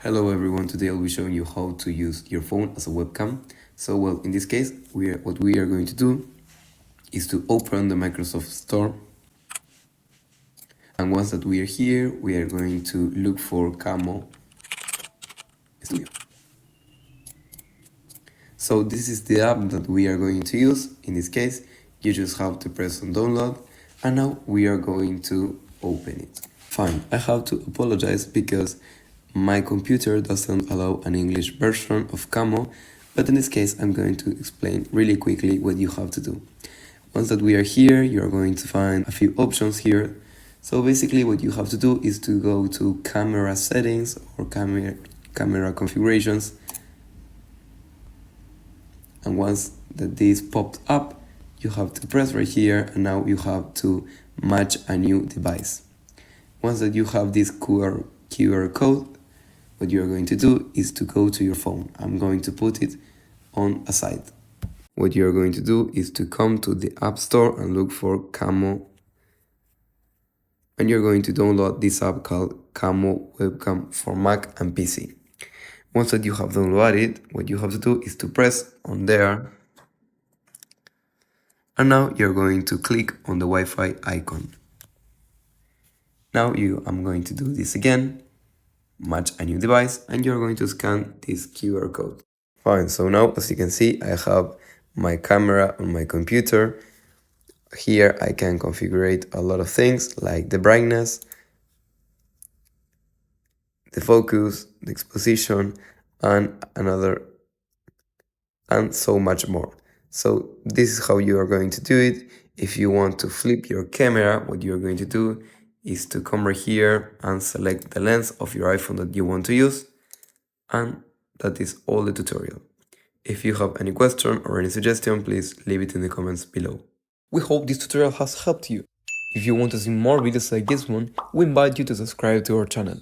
Hello everyone, today I'll be showing you how to use your phone as a webcam. So in this case, what we are going to do is to open the Microsoft Store. And once that we are here, we are going to look for Camo Studio. So this is the app that we are going to use. In this case, you just have to press on download, and now we are going to open it. Fine, I have to apologize because my computer doesn't allow an English version of Camo, but in this case I'm going to explain really quickly what you have to do. Once that we are here, you're going to find a few options here. So basically what you have to do is to go to camera settings or camera configurations. And once that this popped up, you have to press right here, and now you have to match a new device. Once that you have this QR code, what you're going to do is to go to your phone. I'm going to put it on a side. What you're going to do is to come to the App Store and look for Camo. And you're going to download this app called Camo Webcam for Mac and PC. Once that you have downloaded it, what you have to do is to press on there. And now you're going to click on the Wi-Fi icon. Now I'm going to do this again, match a new device, and you're going to scan this QR code. Fine, so now as you can see, I have my camera on my computer. Here I can configure a lot of things like the brightness, the focus, the exposition, and so much more. So this is how you are going to do it. If you want to flip your camera, what you're going to do is to come right here and select the lens of your iPhone that you want to use. And that is all the tutorial. If you have any question or any suggestion, please leave it in the comments below. We hope this tutorial has helped you. If you want to see more videos like this one, we invite you to subscribe to our channel.